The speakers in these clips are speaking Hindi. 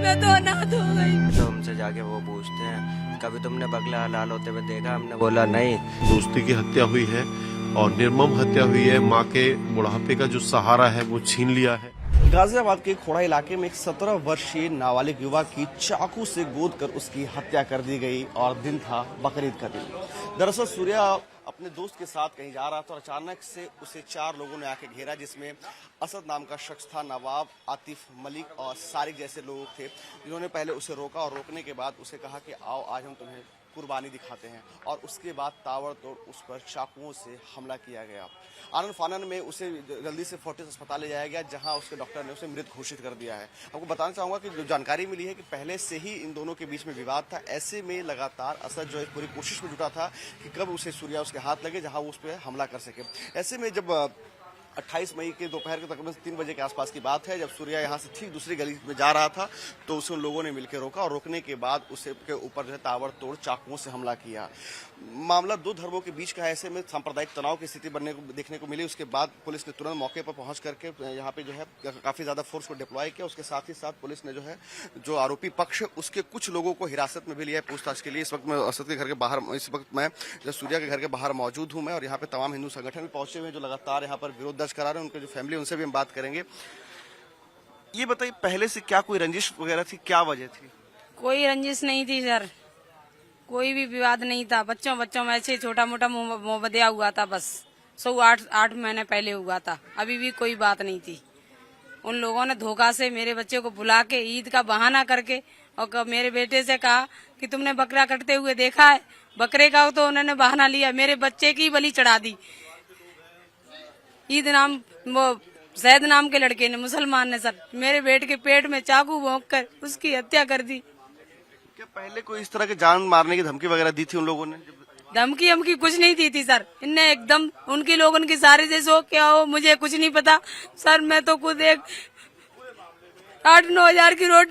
मैं तो अनाथ हो गई। तो हमसे जाके वो पूछते हैं कभी तुमने बगला हलाल होते हुए देखा? हमने बोला नहीं। दोस्ती की हत्या हुई है और निर्मम हत्या हुई है। माँ के बुढ़ापे का जो सहारा है वो छीन लिया है। गाजियाबाद के खोड़ा इलाके में एक 17 वर्षीय नाबालिग युवा की चाकू से गोद कर उसकी हत्या कर दी गई और दिन था बकरीद का दिन। दरअसल सूर्या अपने दोस्त के साथ कहीं जा रहा था और अचानक से उसे 4 लोगों ने आके घेरा, जिसमें असद नाम का शख्स था, नवाब, आतिफ, मलिक और सारिक जैसे लोग थे, जिन्होंने पहले उसे रोका और रोकने के बाद उसे कहा कि आओ आज हम तुम्हें कुर्बानी दिखाते हैं, और उसके बाद ताबड़तोड़ उस पर चाकुओं से हमला किया गया। आनन फानन में उसे जल्दी से फोर्टिस अस्पताल ले जाया गया, जहां उसके डॉक्टर ने उसे मृत घोषित कर दिया है। आपको बताना चाहूंगा कि जो जानकारी मिली है कि पहले से ही इन दोनों के बीच में विवाद था। ऐसे में लगातार असद जो है पूरी कोशिश में जुटा था कि कब उसे सूर्या उसके हाथ लगे जहां वो उस पर हमला कर सके। ऐसे में जब 28 मई के दोपहर के तकरीबन 3 बजे के आसपास की बात है, जब सूर्या यहाँ से ठीक दूसरी गली में जा रहा था तो उसे उन लोगों ने मिलकर रोका और रोकने के बाद उसे के ऊपर जो है ताबड़तोड़ चाकुओं से हमला किया। मामला 2 धर्मों के बीच का है। ऐसे में सांप्रदायिक तनाव की स्थिति देखने को मिली। उसके बाद पुलिस ने तुरंत मौके पर पहुंच करके यहाँ पे जो है काफी ज्यादा फोर्स को डिप्लॉय किया। उसके साथ ही साथ पुलिस ने जो है जो आरोपी पक्ष है उसके कुछ लोगों को हिरासत में भी लिया है पूछताछ के लिए। इस वक्त मैं असद के घर के बाहर, इस वक्त मैं जो सूर्या के घर के बाहर मौजूद हूँ मैं, और यहाँ पे तमाम हिंदू संगठन भी पहुंचे हुए हैं जो लगातार यहाँ पर विरोध दर्ज करा रहे हैं। उनके जो फैमिली, उनसे भी हम बात करेंगे। ये बताइए, पहले से क्या कोई रंजिश वगैरह थी, क्या वजह थी? कोई रंजिश नहीं थी सर, कोई भी विवाद नहीं था। बच्चों में ऐसे छोटा मोटा मोहब्बतिया हुआ था, बस 8 महीने पहले हुआ था। अभी भी कोई बात नहीं थी। उन लोगों ने धोखा से मेरे बच्चे को बुला के ईद का बहाना करके और मेरे बेटे से कहा कि तुमने बकरा कटते हुए देखा है। बकरे का तो उन्होंने बहाना लिया, मेरे बच्चे की बलि चढ़ा दी। ईद नाम, वो सैद नाम के लड़के ने, मुसलमान ने सर, मेरे बेटे के पेट में चाकू भोंक कर उसकी हत्या कर दी। क्या पहले कोई इस तरह के जान मारने की धमकी वगैरह दी थी उन लोगों ने? धमकी हमकी कुछ नहीं दी थी सर। इनने एकदम उनकी लोगों की सारी जैसे हो क्या हो मुझे कुछ नहीं पता सर। मैं तो खुद एक 8-9 हजार की रोड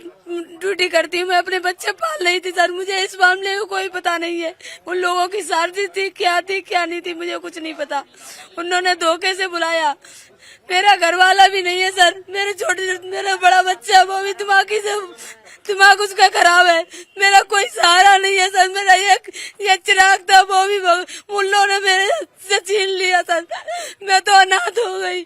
ड्यूटी करती हूँ। मैं अपने बच्चे पाल रही थी सर। मुझे इस मामले में कोई पता नहीं है। उन लोगों की सारजी थी क्या नहीं थी मुझे कुछ नहीं पता। उन्होंने धोखे से बुलाया। मेरा घर वाला भी नहीं है सर। मेरा बड़ा बच्चा, वो भी दिमाग उसका खराब है। मेरा कोई सहारा नहीं है सर। मेरा ये चिराग था, वो भी मुल्लों ने मेरे से छीन लिया सर। मैं तो अनाथ हो गई।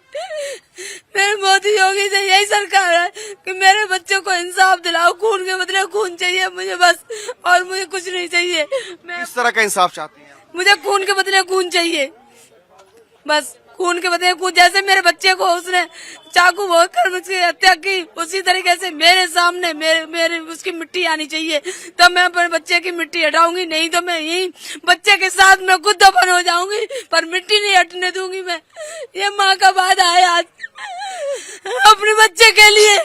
मेरे मोदी योगी से यही सरकार है कि मेरे बच्चों को इंसाफ दिलाओ। खून के बदले खून चाहिए मुझे बस, और मुझे कुछ नहीं चाहिए। किस तरह का इंसाफ चाहती हैं? मुझे खून के बदले खून चाहिए बस। खून के बदले खून, जैसे मेरे बच्चे को उसने चाकू भोंककर उसकी हत्या की, उसी तरीके से मेरे सामने मेरे उसकी मिट्टी आनी चाहिए। तब मैं अपने बच्चे की मिट्टी हटाऊंगी, नहीं तो मैं यही बच्चे के साथ मैं खुद दफन हो जाऊंगी, पर मिट्टी नहीं हटने दूंगी मैं। ये माँ का वादा है आज अपने बच्चे के लिए।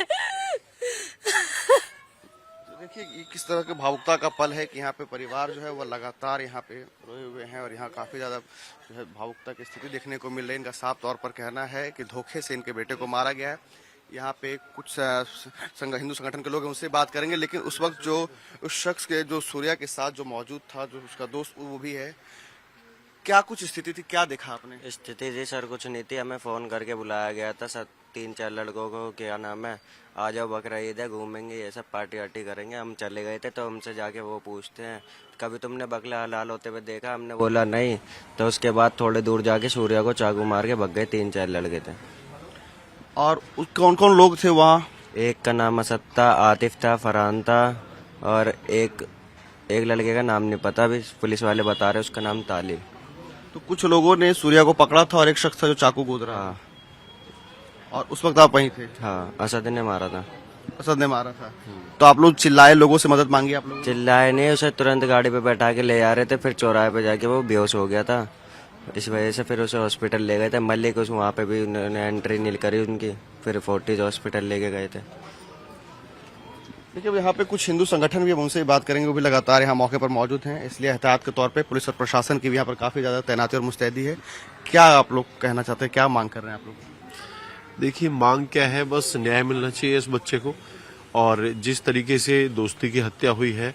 देखिए ये किस तरह के भावुकता का पल है कि यहाँ पे परिवार जो है वो लगातार यहाँ पे रोए हुए हैं और यहाँ काफी ज्यादा जो है भावुकता की स्थिति देखने को मिल रही है। इनका साफ तौर पर कहना है कि धोखे से इनके बेटे को मारा गया है। यहाँ पे कुछ हिंदू संगठन के लोग हैं, उनसे बात करेंगे। लेकिन उस वक्त जो उस शख्स के जो सूर्या के साथ जो मौजूद था, जो उसका दोस्त वो भी है, क्या कुछ स्थिति थी, क्या देखा आपने? स्थिति थी सर कुछ नहीं थी। हमें फोन करके बुलाया गया था सर 3-4 लड़कों को, क्या नाम है, आ जाओ बकरा ईद है, घूमेंगे, ये सब पार्टी वार्टी करेंगे। हम चले गए थे तो हमसे जाके वो पूछते हैं कभी तुमने बकला हलाल होते हुए देखा? हमने बोला नहीं। तो उसके बाद थोड़े दूर जाके सूर्या को चाकू मार के भग गए। 3-4 लड़के थे। और कौन कौन लोग थे वहाँ? एक का नाम असद था, आतिफ था, फरहान था, और एक लड़के का नाम नहीं पता, अभी पुलिस वाले बता रहे उसका नाम तालिब। तो कुछ लोगों ने सूर्या को पकड़ा था और एक शख्स था जो चाकू कूद रहा। हाँ। और उस वक्त आप वहीं थे? हाँ, असद ने मारा था। असद ने मारा था। तो आप लोग चिल्लाए, लोगों से मदद मांगी आप लोग? चिल्लाए नहीं, उसे तुरंत गाड़ी पे बैठा के ले आ रहे थे। फिर चौराहे पे जाके वो बेहोश हो गया था। इस वजह से फिर उसे हॉस्पिटल ले गए थे। मलिक उस वहाँ पे भी उन्होंने एंट्री नहीं करी उनकी, फिर फोर्टिस हॉस्पिटल लेके गए थे। देखिए यहाँ पे कुछ हिंदू संगठन भी, हम उनसे बात करेंगे, वो भी लगातार यहाँ मौके पर मौजूद हैं। इसलिए एहतियात के तौर पे पुलिस और प्रशासन की भी यहाँ पर काफी ज्यादा तैनाती और मुस्तैदी है। क्या आप लोग कहना चाहते हैं, क्या मांग कर रहे हैं आप लोग? देखिए मांग क्या है, बस न्याय मिलना चाहिए इस बच्चे को। और जिस तरीके से दोस्ती की हत्या हुई है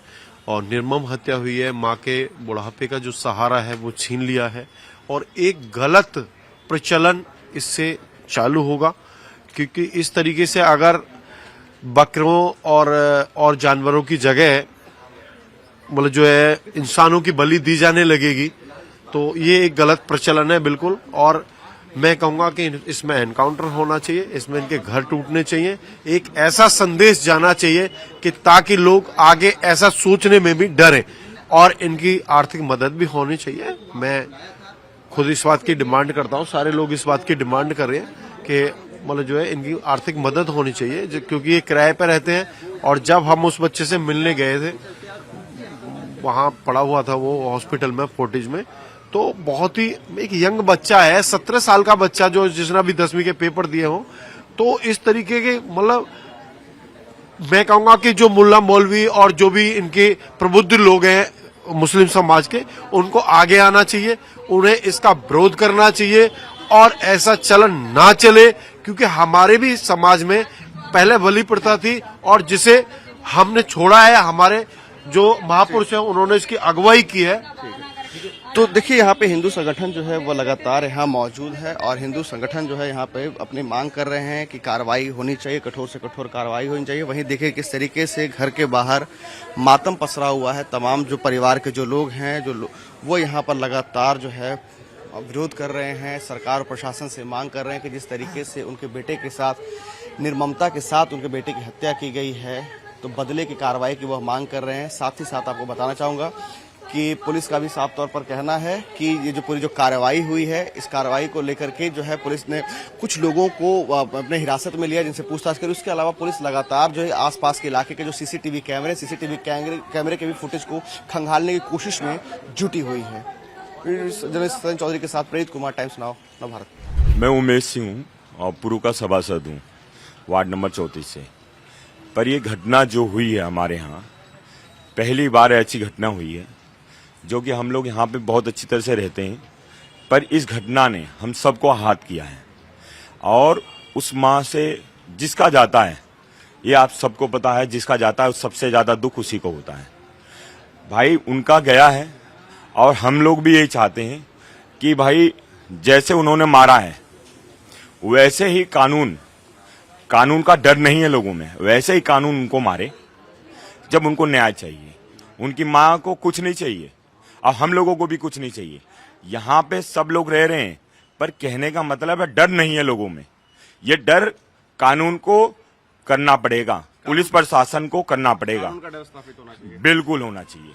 और निर्मम हत्या हुई है, माँ के बुढ़ापे का जो सहारा है वो छीन लिया है, और एक गलत प्रचलन इससे चालू होगा। क्योंकि इस तरीके से अगर बकरों और जानवरों की जगह मतलब जो है इंसानों की बलि दी जाने लगेगी, तो ये एक गलत प्रचलन है बिल्कुल। और मैं कहूंगा कि इसमें एनकाउंटर होना चाहिए, इसमें इनके घर टूटने चाहिए, एक ऐसा संदेश जाना चाहिए कि ताकि लोग आगे ऐसा सोचने में भी डरें, और इनकी आर्थिक मदद भी होनी चाहिए। मैं खुद इस बात की डिमांड करता हूं, सारे लोग इस बात की डिमांड कर रहे हैं कि मतलब जो है इनकी आर्थिक मदद होनी चाहिए, क्योंकि ये किराए पर रहते हैं। और जब हम उस बच्चे से मिलने गए थे, वहां पड़ा हुआ था वो हॉस्पिटल में फोर्टिज में, तो बहुत ही एक यंग बच्चा है, 17 साल का बच्चा, जो जिसने भी 10वीं के पेपर दिए हो। तो इस तरीके के मतलब मैं कहूंगा कि जो मुल्ला मौलवी और जो भी इनके प्रबुद्ध लोग हैं मुस्लिम समाज के, उनको आगे आना चाहिए, उन्हें इसका विरोध करना चाहिए और ऐसा चलन ना चले, क्योंकि हमारे भी समाज में पहले बलि प्रथा थी और जिसे हमने छोड़ा है, हमारे जो महापुरुष हैं उन्होंने इसकी अगुवाई की है। तो देखिए यहाँ पे हिंदू संगठन जो है वो लगातार यहाँ मौजूद है और हिंदू संगठन जो है यहाँ पे अपनी मांग कर रहे हैं कि कार्रवाई होनी चाहिए, कठोर से कठोर कार्रवाई होनी चाहिए। वहीं देखिए किस तरीके से घर के बाहर मातम पसरा हुआ है, तमाम जो परिवार के जो लोग हैं वो यहाँ पर लगातार जो है विरोध कर रहे हैं, सरकार और प्रशासन से मांग कर रहे हैं कि जिस तरीके से उनके बेटे के साथ निर्ममता के साथ उनके बेटे की हत्या की गई है, तो बदले की कार्रवाई की वह मांग कर रहे हैं। साथ ही साथ आपको बताना चाहूँगा कि पुलिस का भी साफ तौर पर कहना है कि ये जो पूरी जो कार्रवाई हुई है, इस कार्रवाई को लेकर के जो है पुलिस ने कुछ लोगों को अपने हिरासत में लिया, जिनसे पूछताछ करी। उसके अलावा पुलिस लगातार जो है आसपास के इलाके के जो सीसीटीवी कैमरे के भी फुटेज को खंगालने की कोशिश में जुटी हुई है। जर्नलिस्ट सचिन चौधरी के साथ प्रेरित कुमार, टाइम्स नाउ नवभारत। मैं उमेश सिंह हूँ और पुरू का सभासद हूँ, वार्ड नंबर 34 से। पर ये घटना जो हुई है हमारे यहाँ, पहली बार ऐसी घटना हुई है, जो कि हम लोग यहाँ पे बहुत अच्छी तरह से रहते हैं, पर इस घटना ने हम सबको आहत किया है। और उस माँ से जिसका जाता है, ये आप सबको पता है, जिसका जाता है सबसे ज्यादा दुख उसी को होता है। भाई उनका गया है और हम लोग भी यही चाहते हैं कि भाई जैसे उन्होंने मारा है वैसे ही कानून का डर नहीं है लोगों में, वैसे ही कानून उनको मारे। जब उनको न्याय चाहिए, उनकी माँ को कुछ नहीं चाहिए और हम लोगों को भी कुछ नहीं चाहिए। यहाँ पे सब लोग रह रहे हैं, पर कहने का मतलब है डर नहीं है लोगों में। ये डर कानून को करना पड़ेगा, पुलिस प्रशासन को करना पड़ेगा, बिल्कुल होना चाहिए।